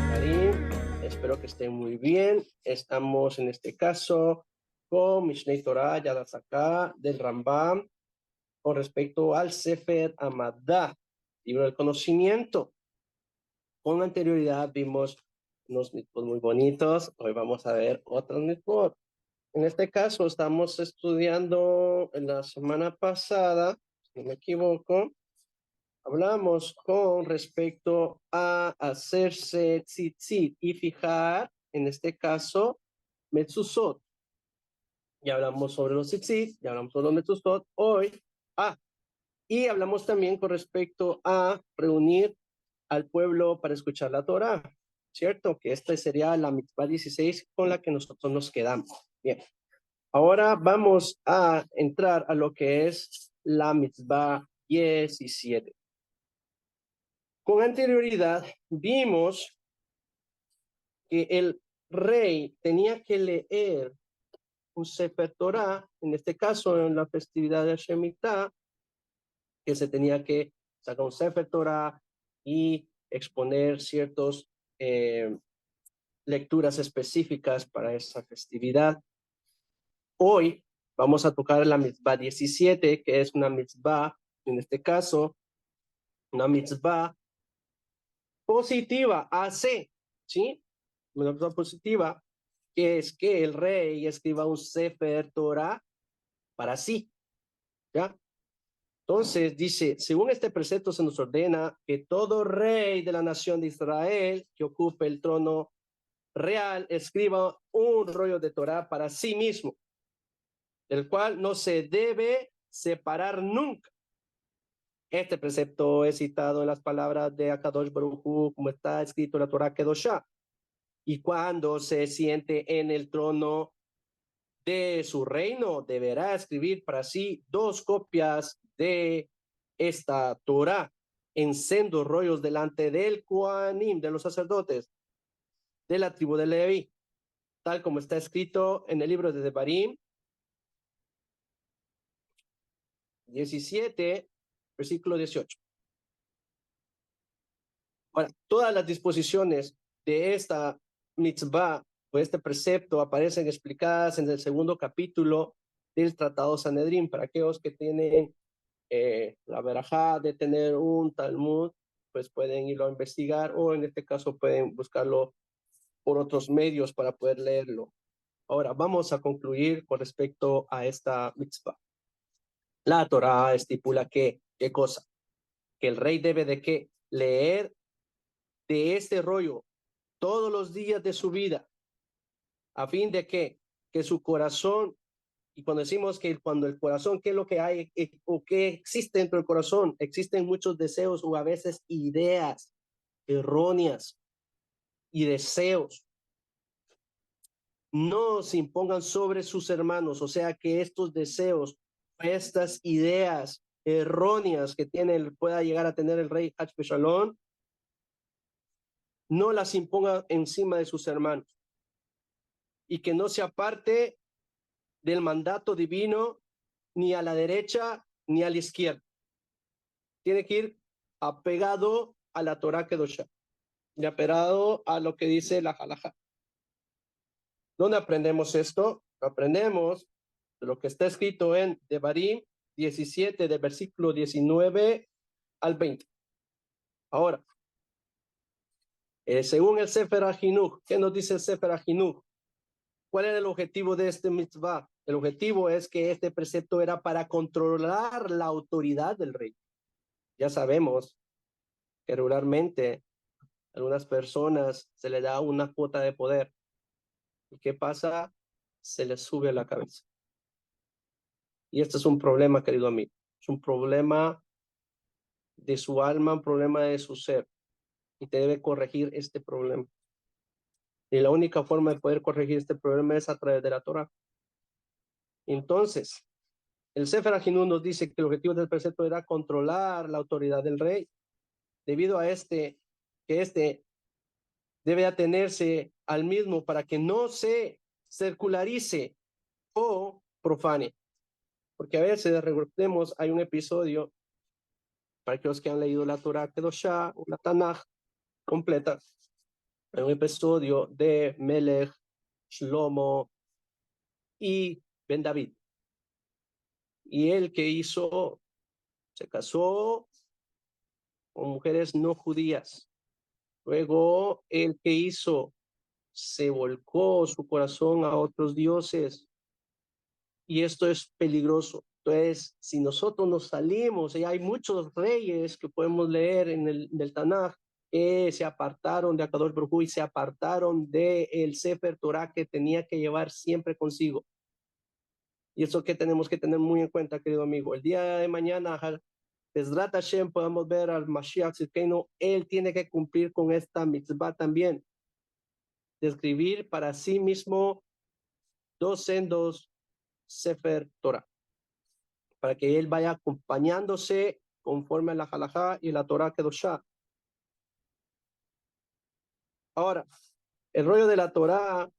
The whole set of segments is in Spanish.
Karim, espero que estén muy bien. Estamos en este caso con Mishneh Torah Yadasaka del Rambam con respecto al Sefer Amadá, libro del conocimiento. Con anterioridad vimos unos mitzvot muy bonitos. Hoy vamos a ver otros mitzvot. En este caso estamos estudiando en la semana pasada, si no me equivoco, hablamos con respecto a hacerse tzitzit y fijar, en este caso, mezuzot. Ya hablamos sobre los tzitzit, ya hablamos sobre los mezuzot. Hoy, y hablamos también con respecto a reunir al pueblo para escuchar la Torah, ¿cierto? Que esta sería la mitzvah 16 con la que nosotros nos quedamos. Bien, ahora vamos a entrar a lo que es la mitzvah 17. Con anterioridad vimos que el rey tenía que leer un Sefer Torah, en este caso en la festividad de Shemitah, que se tenía que sacar un Sefer Torah y exponer ciertas lecturas específicas para esa festividad. Hoy vamos a tocar la mitzvah 17, que es una mitzvah, en este caso, una mitzvah positiva, AC, ¿sí? Una mitzvah positiva, que es que el rey escriba un Sefer Torah para sí, ¿ya? Entonces dice, según este precepto se nos ordena que todo rey de la nación de Israel que ocupe el trono real escriba un rollo de Torah para sí mismo, del cual no se debe separar nunca. Este precepto es citado en las palabras de Akadosh Baruj Hu, como está escrito en la Torah Kedoshá. Y cuando se siente en el trono de su reino, deberá escribir para sí 2 copias de esta Torah en sendos rollos delante del Kohanim, de los sacerdotes de la tribu de Leví, tal como está escrito en el libro de Devarim 17, versículo 18. Ahora, todas las disposiciones de esta mitzvah o este precepto aparecen explicadas en el segundo capítulo del Tratado Sanedrín. Para aquellos que tienen la verajá de tener un Talmud, pues pueden irlo a investigar o en este caso pueden buscarlo por otros medios para poder leerlo. Ahora, vamos a concluir con respecto a esta mitzvah. La Torah estipula que, ¿qué cosa? Que el rey debe de qué? Leer de este rollo todos los días de su vida, a fin de que su corazón, y cuando decimos que cuando el corazón, ¿qué es lo que hay o qué existe dentro del corazón? Existen muchos deseos o a veces ideas erróneas y deseos. No se impongan sobre sus hermanos, o sea que estos deseos, estas ideas erróneas que pueda llegar a tener el rey Hachbeshalom, no las imponga encima de sus hermanos y que no se aparte del mandato divino ni a la derecha ni a la izquierda. Tiene que ir apegado a la Torah Kedoshá y apegado a lo que dice la halajá. ¿Dónde aprendemos esto? Lo aprendemos de lo que está escrito en Devarim 17, del versículo 19 al 20. Ahora, según el Sefer HaJinuch, ¿qué nos dice el Sefer HaJinuch? ¿Cuál era el objetivo de este mitzvah? El objetivo es que este precepto era para controlar la autoridad del rey. Ya sabemos que regularmente a algunas personas se les da una cuota de poder. ¿Y qué pasa? Se les sube a la cabeza. Y este es un problema, querido amigo. Es un problema de su alma, un problema de su ser. Y te debe corregir este problema. Y la única forma de poder corregir este problema es a través de la Torah. Entonces, el Sefer HaJinuch nos dice que el objetivo del precepto era controlar la autoridad del rey. Debido a que este debe atenerse al mismo para que no se circularice o profane. Porque a veces, recordemos, hay un episodio para aquellos que han leído la Torah Kedoshá, o la Tanaj completa, en un episodio de Melech, Shlomo y Ben David. Y él que hizo, se casó con mujeres no judías. Luego, el que hizo, se volcó su corazón a otros dioses. Y esto es peligroso. Entonces, si nosotros nos salimos, y hay muchos reyes que podemos leer en el Tanaj, que se apartaron de Akadosh Baruj Hu y se apartaron del Sefer Torah que tenía que llevar siempre consigo. Y eso que tenemos que tener muy en cuenta, querido amigo. El día de mañana, Bezrat Hashem, podemos ver al Mashiach Tzidkeinu, él tiene que cumplir con esta mitzvah también, de escribir para sí mismo 2 sendos Sefer Torah, para que él vaya acompañándose conforme a la halajá y la Torah Kedoshá. Ahora, el rollo de la Torah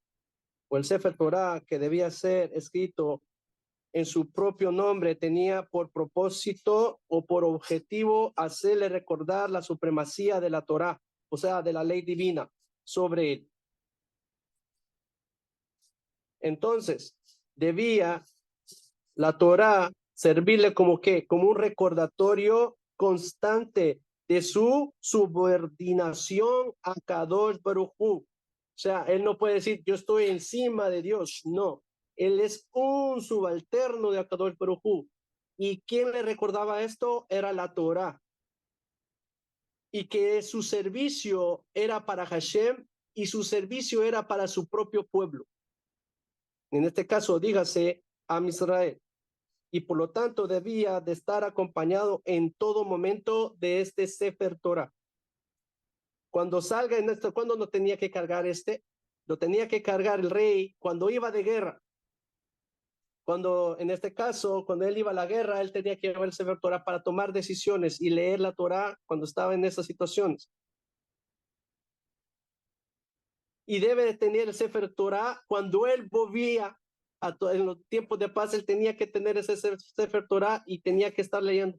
o el Sefer Torah que debía ser escrito en su propio nombre tenía por propósito o por objetivo hacerle recordar la supremacía de la Torah, o sea, de la ley divina sobre él. Entonces, debía la Torah servirle como qué, como un recordatorio constante de su subordinación a Kadosh Baruj Hu. O sea, él no puede decir, yo estoy encima de Dios. No, él es un subalterno de Kadosh Baruj Hu. ¿Y quién le recordaba esto? Era la Torah. Y que su servicio era para Hashem y su servicio era para su propio pueblo. En este caso, dígase a Israel. Y por lo tanto debía de estar acompañado en todo momento de este Sefer Torah. Cuando salga en esto, ¿cuándo no tenía que cargar este? Lo tenía que cargar el rey cuando iba de guerra. Cuando, en este caso, cuando él iba a la guerra, él tenía que llevar el Sefer Torah para tomar decisiones y leer la Torah cuando estaba en esas situaciones. Y debe de tener el Sefer Torah cuando él volvía en los tiempos de paz, él tenía que tener ese Sefer Torah y tenía que estar leyendo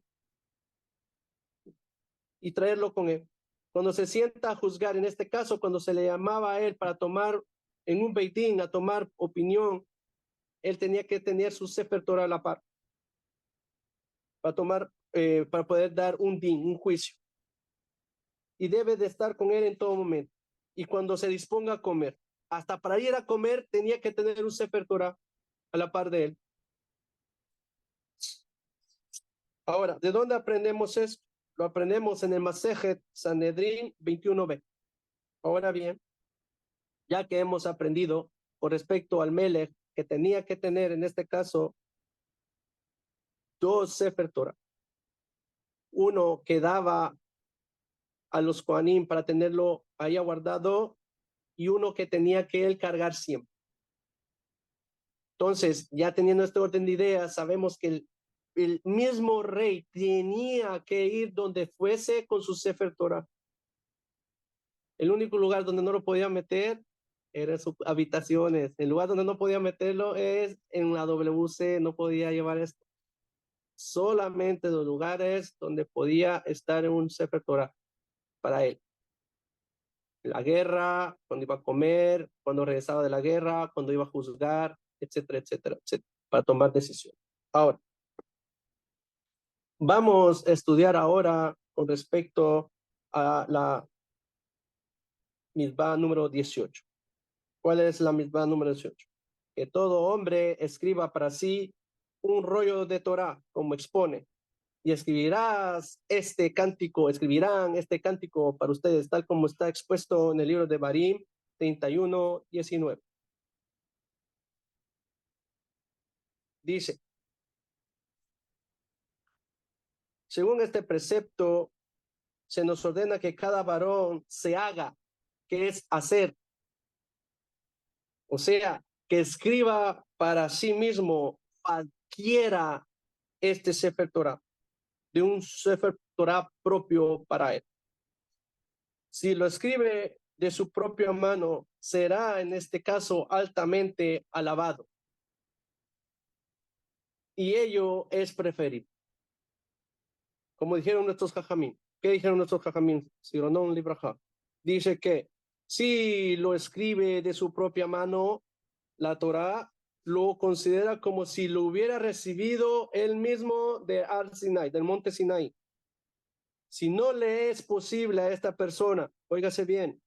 y traerlo con él. Cuando se sienta a juzgar, en este caso, cuando se le llamaba a él para tomar en un beitín, a tomar opinión, él tenía que tener su Sefer Torah a la par para tomar, para poder dar un din, un juicio. Y debe de estar con él en todo momento. Y cuando se disponga a comer, hasta para ir a comer, tenía que tener un Sefer Torah a la par de él. Ahora, ¿de dónde aprendemos esto? Lo aprendemos en el Masejet Sanedrín 21b. Ahora bien, ya que hemos aprendido con respecto al Melech, que tenía que tener en este caso 2 Sefer Torah. Uno que daba a los Kohanim para tenerlo ahí guardado y uno que tenía que él cargar siempre. Entonces, ya teniendo este orden de ideas, sabemos que el mismo rey tenía que ir donde fuese con su Sefer Torah. El único lugar donde no lo podía meter era en sus habitaciones. El lugar donde no podía meterlo es en la WC, no podía llevar esto. Solamente los lugares donde podía estar en un Sefer Torah para él. La guerra, cuando iba a comer, cuando regresaba de la guerra, cuando iba a juzgar, etcétera, etcétera, etcétera, para tomar decisiones. Ahora, vamos a estudiar ahora con respecto a la Mitzvah número 18. ¿Cuál es la Mitzvah número 18? Que todo hombre escriba para sí un rollo de Torah, como expone, y escribirán este cántico para ustedes, tal como está expuesto en el libro de Barim 31:19. Dice, según este precepto, se nos ordena que cada varón se haga, que es hacer, o sea, que escriba para sí mismo, adquiera este Sefer Torah, de un Sefer Torah propio para él. Si lo escribe de su propia mano, será en este caso altamente alabado. Y ello es preferible. como dijeron nuestros jajamín. ¿Qué dijeron nuestros jajamín? Sironón Libraja. Dice que si lo escribe de su propia mano, la Torá lo considera como si lo hubiera recibido él mismo de Ar Sinai, del monte Sinai. Si no le es posible a esta persona, óigase bien,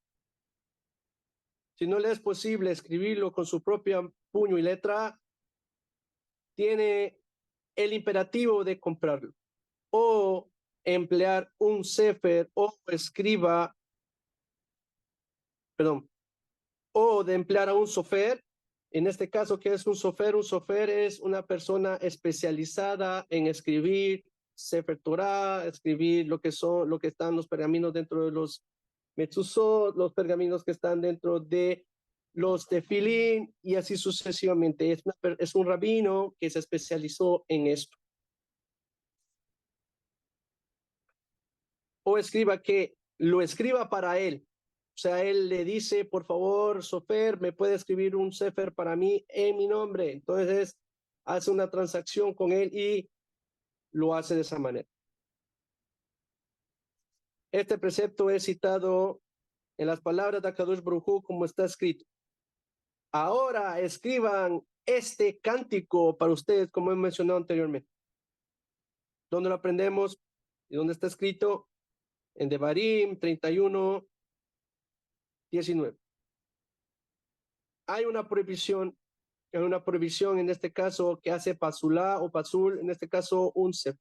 si no le es posible escribirlo con su propia puño y letra, tiene el imperativo de comprarlo o emplear un sefer o escriba, perdón, o de emplear a un sofer. En este caso, ¿qué es un sofer? Un sofer es una persona especializada en escribir Sefer Torah, escribir lo que están los pergaminos dentro de los mezuzot, los pergaminos que están dentro de los tefilín y así sucesivamente. Es un rabino que se especializó en esto. O escriba que lo escriba para él. O sea, él le dice, por favor, Sofer, ¿me puede escribir un Sefer para mí en mi nombre? Entonces, hace una transacción con él y lo hace de esa manera. Este precepto es citado en las palabras de Akadosh Baruj Hu como está escrito. Ahora escriban este cántico para ustedes, como he mencionado anteriormente. ¿Dónde lo aprendemos? ¿Y dónde está escrito? En Devarim 31, 19. Hay una prohibición en este caso que hace pasulá o pasul, en este caso un sef.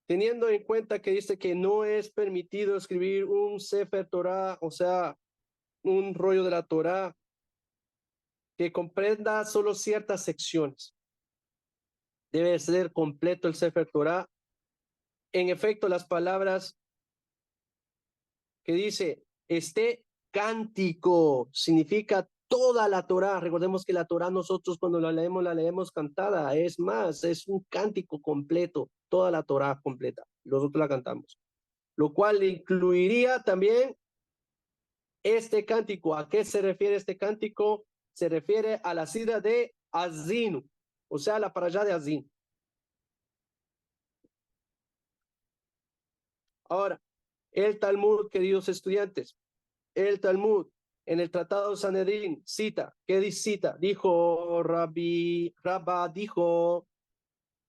Teniendo en cuenta que dice que no es permitido escribir un sefer Torah, o sea, un rollo de la Torah que comprenda solo ciertas secciones. Debe ser completo el sefer Torah. En efecto, las palabras que dice este cántico significa toda la Torá. Recordemos que la Torá nosotros cuando la leemos cantada. Es más, es un cántico completo, toda la Torá completa. Nosotros la cantamos. Lo cual incluiría también este cántico. ¿A qué se refiere este cántico? Se refiere a la sidra de Azinu, o sea, la para allá de Azin. Ahora, el Talmud, queridos estudiantes, el Talmud en el Tratado de Sanedrín cita, ¿qué cita? Dijo Rabba dijo,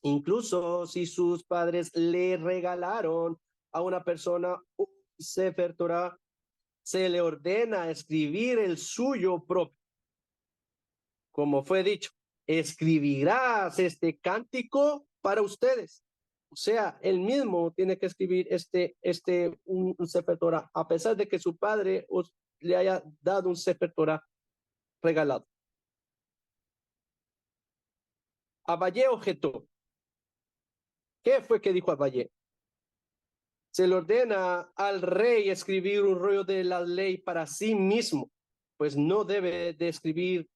incluso si sus padres le regalaron a una persona un Sefer Torah, se le ordena escribir el suyo propio. Como fue dicho, escribirás este cántico para ustedes. O sea, él mismo tiene que escribir un Sefer Torah, a pesar de que su padre le haya dado un Sefer Torah regalado. Abayé objetó. ¿Qué fue que dijo Abayé? Se le ordena al rey escribir un rollo de la ley para sí mismo, pues no debe de escribir,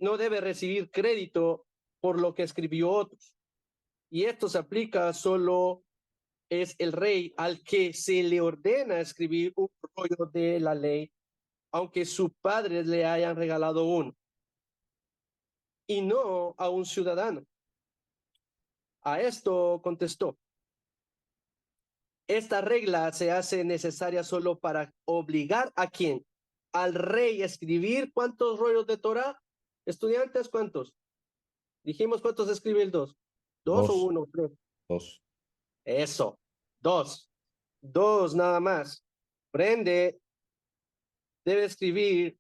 no debe recibir crédito por lo que escribió otros. Y esto se aplica solo es el rey al que se le ordena escribir un rollo de la ley, aunque sus padres le hayan regalado uno, y no a un ciudadano. A esto contestó, esta regla se hace necesaria solo para obligar a quien, al rey a escribir cuántos rollos de Torah, estudiantes, ¿cuántos? Dijimos cuántos escribe el dos. ¿Dos o Dos, uno? Tres. dos. Eso, dos. Dos nada más. Prende, debe escribir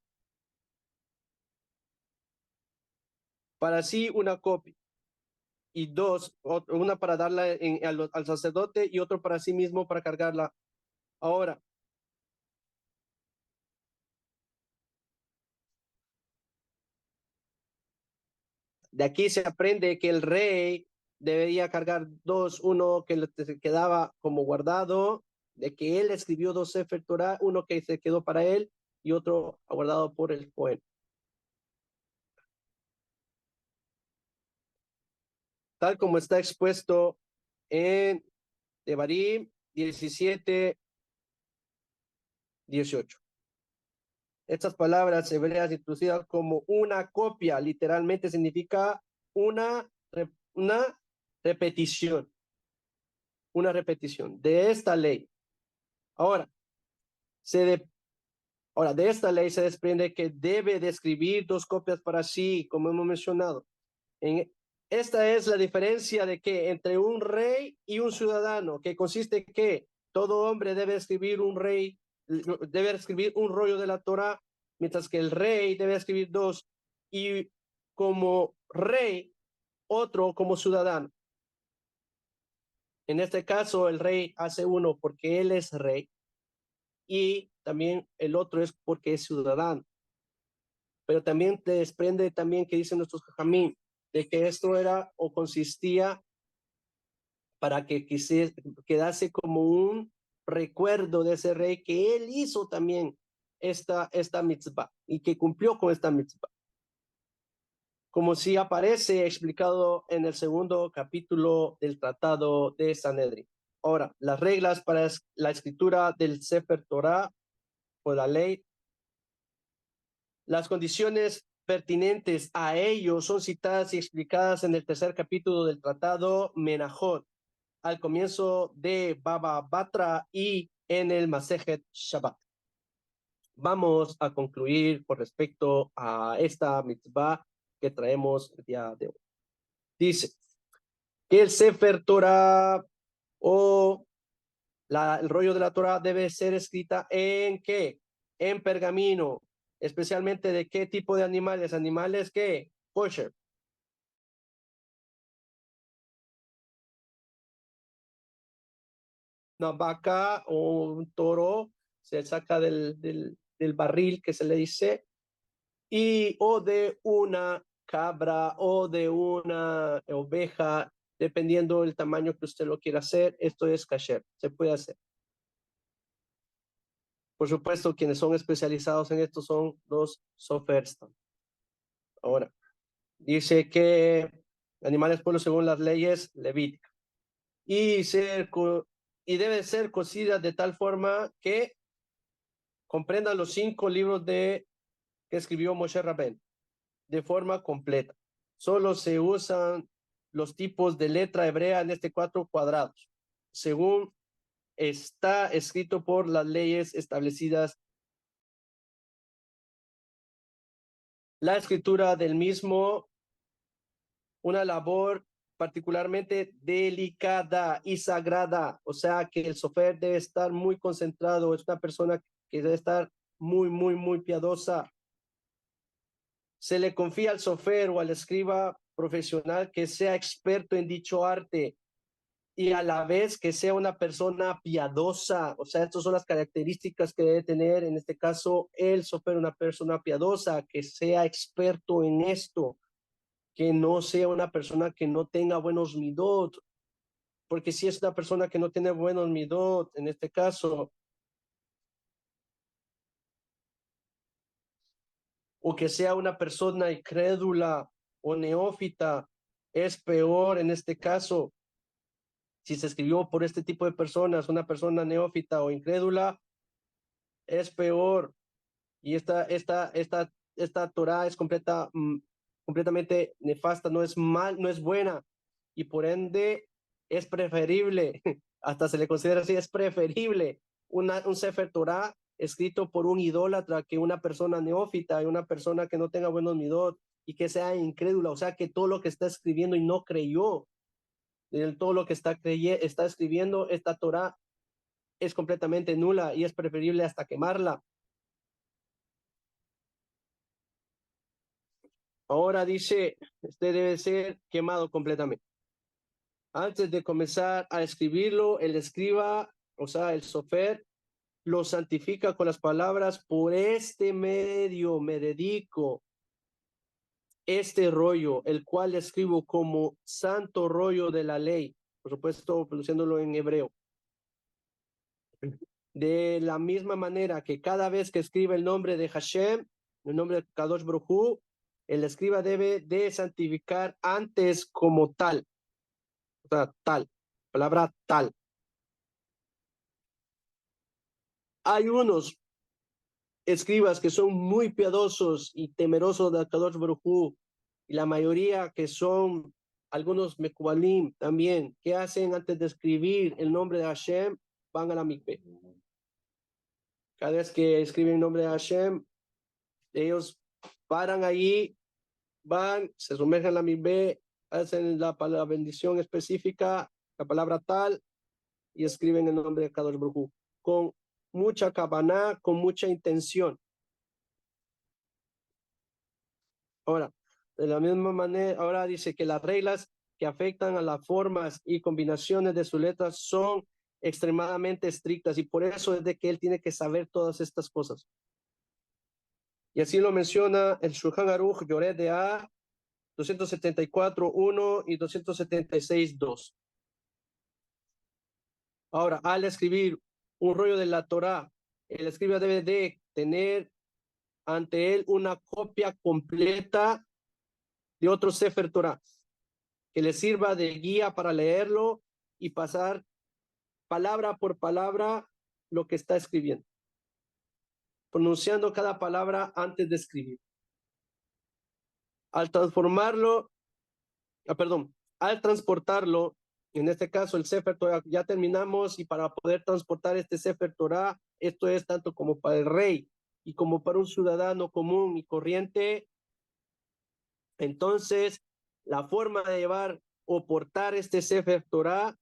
para sí una copia y dos, una para darla al sacerdote y otro para sí mismo para cargarla. Ahora, de aquí se aprende que el rey debería cargar dos, uno que le quedaba como guardado, de que él escribió dos Sefer Torah, uno que se quedó para él y otro guardado por el Cohen. Tal como está expuesto en Devarim 17, 18. Estas palabras hebreas introducidas como una copia, literalmente significa una, una repetición, una repetición de esta ley. Ahora, de esta ley se desprende que debe de escribir 2 copias para sí, como hemos mencionado. Esta es la diferencia de que entre un rey y un ciudadano, que consiste en que todo hombre debe escribir debe escribir un rollo de la Torá, mientras que el rey debe escribir 2, y como rey, otro como ciudadano. En este caso, el rey hace uno porque él es rey, y también el otro es porque es ciudadano. Pero también te desprende también que dicen nuestros jajamín, de que esto era o consistía para que quedase como un recuerdo de ese rey que él hizo también esta mitzvah y que cumplió con esta mitzvah. Como si aparece explicado en el segundo capítulo del Tratado de Sanedrín. Ahora, las reglas para la escritura del Sefer Torah o la ley, las condiciones pertinentes a ello son citadas y explicadas en el tercer capítulo del Tratado Menahot, al comienzo de Baba Batra y en el Masejet Shabbat. Vamos a concluir con respecto a esta mitzvah que traemos el día de hoy. Dice que el Sefer Torah o el rollo de la Torah debe ser escrita ¿en qué? En pergamino, especialmente de qué tipo de animales, animales que kosher. Una vaca o un toro se saca del barril que se le dice, o de una cabra o de una oveja, dependiendo del tamaño que usted lo quiera hacer. Esto es kasher, se puede hacer. Por supuesto, quienes son especializados en esto son los sofers. Ahora, dice que animales puros según las leyes levíticas y, y debe ser cocida de tal forma que comprendan los 5 libros que escribió Moshe Rabén de forma completa. Solo se usan los tipos de letra hebrea en 4 cuadrados, según está escrito por las leyes establecidas. La escritura del mismo, una labor particularmente delicada y sagrada, o sea que el sofer debe estar muy concentrado, es una persona que debe estar muy, muy, muy piadosa. Se le confía al sofer o al escriba profesional que sea experto en dicho arte y a la vez que sea una persona piadosa. O sea, estas son las características que debe tener, en este caso, el sofer, una persona piadosa, que sea experto en esto, que no sea una persona que no tenga buenos midot, porque si es una persona que no tiene buenos midot, en este caso, o que sea una persona incrédula o neófita, es peor en este caso. Si se escribió por este tipo de personas, una persona neófita o incrédula, es peor. Y esta Torah es completamente nefasta, no es no es buena, y por ende es preferible, hasta se le considera así, es preferible un Sefer Torah escrito por un idólatra que una persona neófita y una persona que no tenga buenos midot y que sea incrédula, o sea que todo lo que está escribiendo y no creyó, todo lo que está escribiendo esta Torah es completamente nula y es preferible hasta quemarla. Ahora dice, este debe ser quemado completamente. Antes de comenzar a escribirlo, el escriba, o sea, el sofer, lo santifica con las palabras: por este medio me dedico este rollo, el cual escribo como santo rollo de la ley, por supuesto, pronunciándolo en hebreo. De la misma manera que cada vez que escribe el nombre de Hashem, el nombre de Kadosh Baruj Hu, el escriba debe de santificar antes como tal, o sea, tal, palabra tal. Hay unos escribas que son muy piadosos y temerosos de Kadosh Baruj Hu, y la mayoría que son algunos Mekubalim también, ¿qué hacen antes de escribir el nombre de Hashem? Van a la mikveh. Cada vez que escriben el nombre de Hashem, ellos paran ahí, van, se sumergen en la mikveh, hacen la bendición específica, la palabra tal, y escriben el nombre de Kadosh Baruj Hu, con mucha kavaná, con mucha intención. Ahora, de la misma manera, ahora dice que las reglas que afectan a las formas y combinaciones de sus letras son extremadamente estrictas y por eso es de que él tiene que saber todas estas cosas. Y así lo menciona el Shulchan Aruch Yored de A 274.1 y 276.2. Ahora, al escribir un rollo de la Torah, el escriba debe de tener ante él una copia completa de otro Sefer Torah que le sirva de guía para leerlo y pasar palabra por palabra lo que está escribiendo, pronunciando cada palabra antes de escribir. Al transformarlo, al transportarlo, en este caso el Sefer Torah, ya terminamos, y para poder transportar este Sefer Torah, esto es tanto como para el rey y como para un ciudadano común y corriente, entonces la forma de llevar o portar este Sefer Torah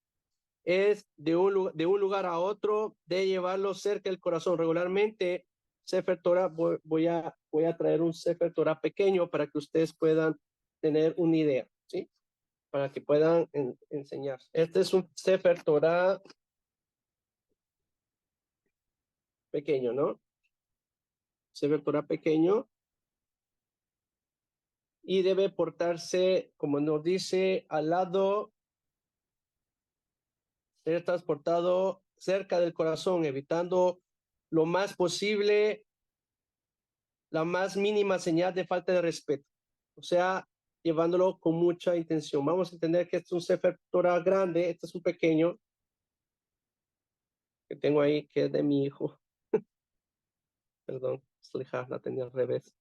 es de un lugar a otro, de llevarlo cerca del corazón. Regularmente, Sefer Torah, voy a traer un Sefer Torah pequeño para que ustedes puedan tener una idea, ¿sí? Para que puedan enseñar. Este es un Sefer Torah pequeño, ¿no? Sefer Torah pequeño. Y debe portarse, como nos dice, al lado, ser transportado cerca del corazón, evitando lo más posible la más mínima señal de falta de respeto. O sea, llevándolo con mucha intención. Vamos a entender que este es un Sefer Torah grande, este es un pequeño que tengo ahí, que es de mi hijo. Perdón, la tenía al revés.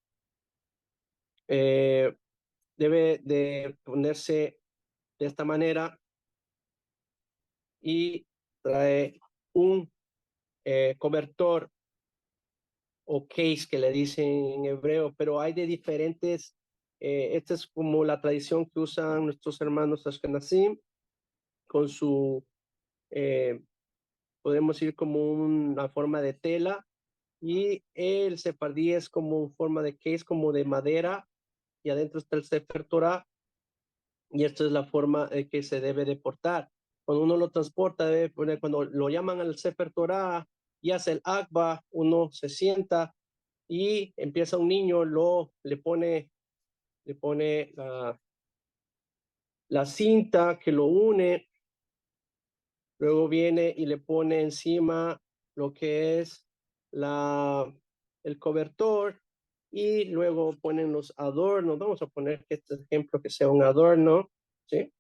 Debe de ponerse de esta manera y trae un cobertor o case que le dicen en hebreo, pero hay de diferentes. Esta es como la tradición que usan nuestros hermanos Ashkenazim con su, podemos ir como una forma de tela, y el sefardí es como forma de case, como de madera, y adentro está el Sefer Torah, y esta es la forma que se debe de portar. Cuando uno lo transporta, debe poner, cuando lo llaman al Sefer Torah y hace el Akba, uno se sienta y empieza un niño, le pone la cinta que lo une, luego viene y le pone encima lo que es el cobertor, y luego ponen los adornos. Vamos a poner que este ejemplo que sea un adorno, ¿sí?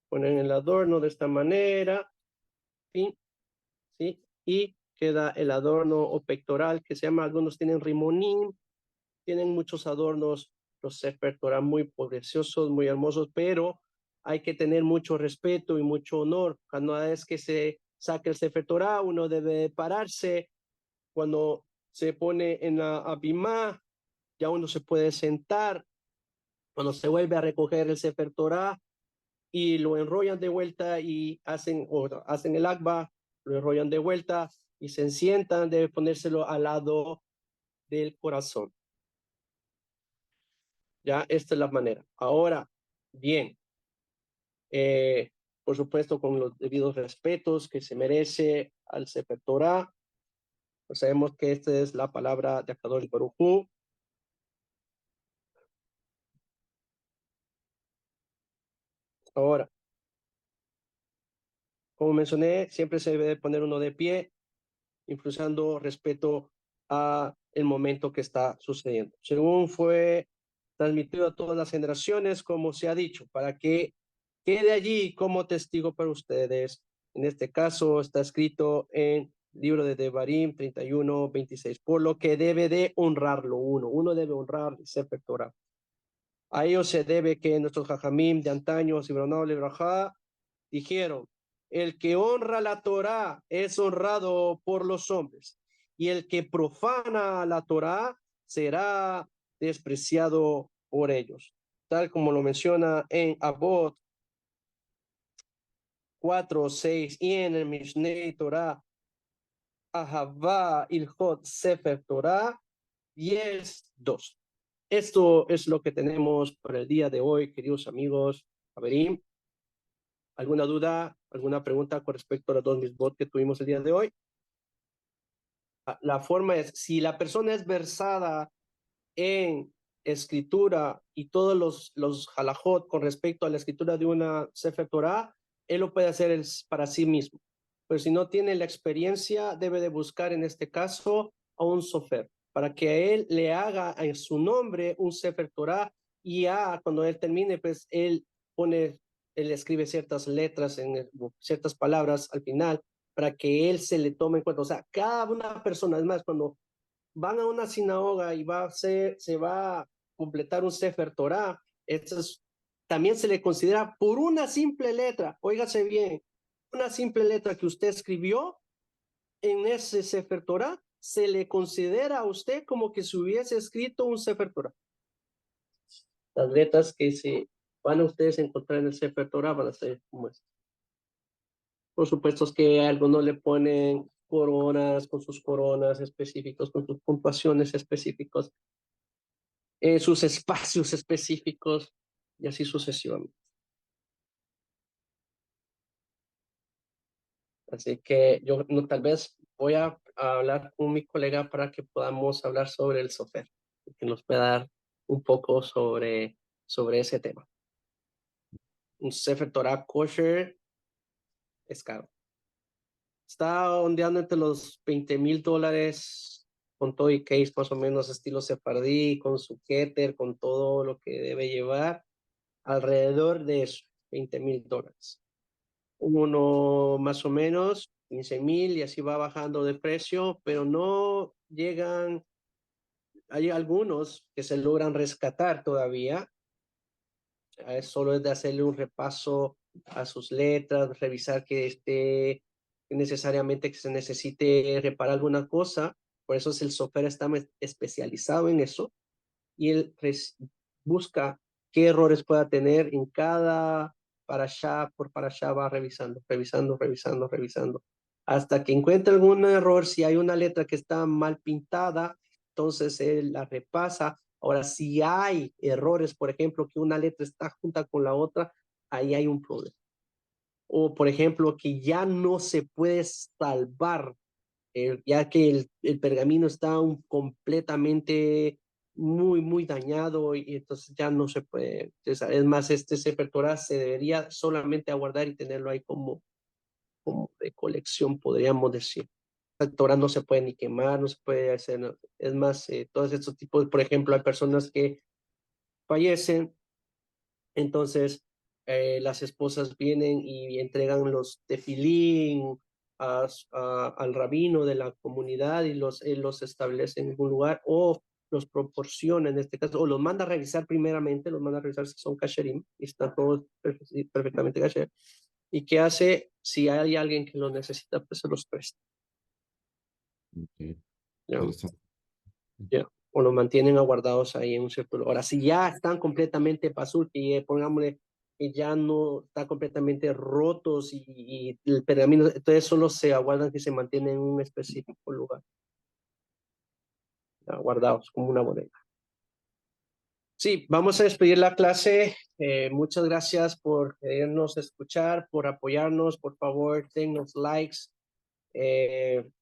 Ponen el adorno de esta manera, ¿sí? ¿Sí? Y queda el adorno o pectoral que se llama, algunos tienen rimonim, tienen muchos adornos, los Sefer Torah muy preciosos, muy hermosos, pero hay que tener mucho respeto y mucho honor. Cuando es que se saque el Sefer Torah, uno debe pararse. Cuando se pone en la abimá, ya uno se puede sentar. Cuando se vuelve a recoger el Sefer Torah y lo enrollan de vuelta y hacen el akba, lo enrollan de vuelta y se sientan, debe ponérselo al lado del corazón. Ya, esta es la manera. Ahora, bien, por supuesto, con los debidos respetos que se merece al Sefer Torah, pues sabemos que esta es la palabra de Akadosh Baruj Hu. Ahora, como mencioné, siempre se debe poner uno de pie, influenciando respeto a el momento que está sucediendo. Según fue transmitido a todas las generaciones, como se ha dicho, para que quede allí como testigo para ustedes. En este caso está escrito en libro de Devarim 31:26, por lo que debe de honrarlo uno debe honrar el Sefer Torah. A ello se debe que nuestros jajamim de antaño, Sibronao Lebrajá, dijeron, el que honra la Torá es honrado por los hombres, y el que profana la Torá será despreciado por ellos. Tal como lo menciona en Abot 4:6 y en el Mishneh Torah, Ahavá Ilhot Sefer Torah 10:2. Esto es lo que tenemos para el día de hoy, queridos amigos. Averín, ¿alguna duda, alguna pregunta con respecto a los dos misbot que tuvimos el día de hoy? La forma es, si la persona es versada en escritura y todos los halajot con respecto a la escritura de una Sefer Torah, él lo puede hacer para sí mismo. Pero si no tiene la experiencia, debe de buscar en este caso a un sofer, para que a él le haga en su nombre un Sefer Torah y ya cuando él termine, pues él escribe ciertas letras, ciertas palabras al final, para que él se le tome en cuenta. O sea, cada una persona, es más, cuando van a una sinagoga y se va a completar un Sefer Torah, también se le considera por una simple letra, óigase bien, una simple letra que usted escribió en ese Sefer Torah, se le considera a usted como que se hubiese escrito un Sefer Torah. Las letras que se van a ustedes a encontrar en el Sefer Torah van a ser como estas. Por supuesto es que algunos le ponen coronas con sus coronas específicos, con sus puntuaciones específicos, sus espacios específicos y así sucesivamente. Así que yo no, tal vez voy a hablar con mi colega para que podamos hablar sobre el sofer, que nos pueda dar un poco sobre ese tema. Un Sefer Torah kosher es caro. Está ondeando entre los $20,000 con todo y case más o menos estilo sefardí, con su keter, con todo lo que debe llevar, alrededor de eso, $20,000. Uno más o menos 15,000 y así va bajando de precio, pero no llegan, hay algunos que se logran rescatar todavía, solo es de hacerle un repaso a sus letras, revisar que esté necesariamente que se necesite reparar alguna cosa, por eso es el software está especializado en eso y él busca qué errores pueda tener en cada parashá por parashá, va revisando, revisando, revisando, revisando, hasta que encuentre algún error. Si hay una letra que está mal pintada, entonces él la repasa. Ahora, si hay errores, por ejemplo, que una letra está junta con la otra, ahí hay un problema. O, por ejemplo, que ya no se puede salvar ya que el pergamino está completamente muy dañado y entonces ya no se puede. Entonces, es más, este Sefer Torah se debería solamente aguardar y tenerlo ahí como de colección, podríamos decir. El Torah no se puede ni quemar, no se puede hacer, no. Es más, todos estos tipos, por ejemplo, hay personas que fallecen, entonces las esposas vienen y entregan los tefilín al rabino de la comunidad y los establece en algún lugar o los proporciona en este caso, o los manda a revisar primeramente, los manda a revisar si son kasherim y están todos perfectamente kasher. ¿Y qué hace? Si hay alguien que lo necesita, pues se los presta. Ok, ¿Ya? interesante. ¿Ya? O los mantienen aguardados ahí en un cierto lugar. Ahora, si ya están completamente pasul, que pongámosle que ya no está completamente rotos y el pergamino, entonces solo se aguardan que se mantienen en un específico lugar, guardados como una bodega. Sí, vamos a despedir la clase. Muchas gracias por querernos escuchar, por apoyarnos. Por favor, dennos likes.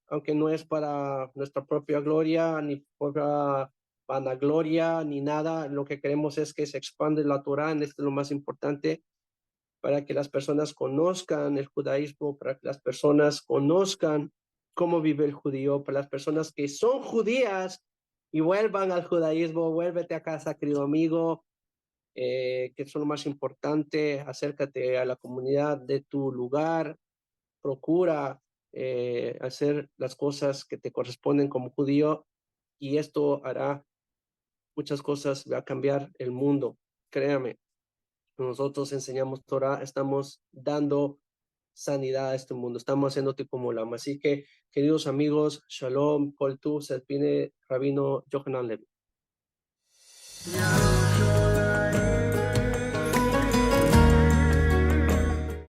Aunque no es para nuestra propia gloria, ni para vanagloria, ni nada, lo que queremos es que se expande la Torah, esto es lo más importante, para que las personas conozcan el judaísmo, para que las personas conozcan cómo vive el judío, para las personas que son judías y vuelvan al judaísmo, vuélvete a casa, querido amigo, que es lo más importante, acércate a la comunidad de tu lugar, procura hacer las cosas que te corresponden como judío y esto hará muchas cosas, va a cambiar el mundo. créame, nosotros enseñamos Torah, estamos dando sanidad a este mundo, estamos haciendo tipo Olam. Así que, queridos amigos, Shalom, Kol Tu, Serpine, Rabino Yohanan Levi.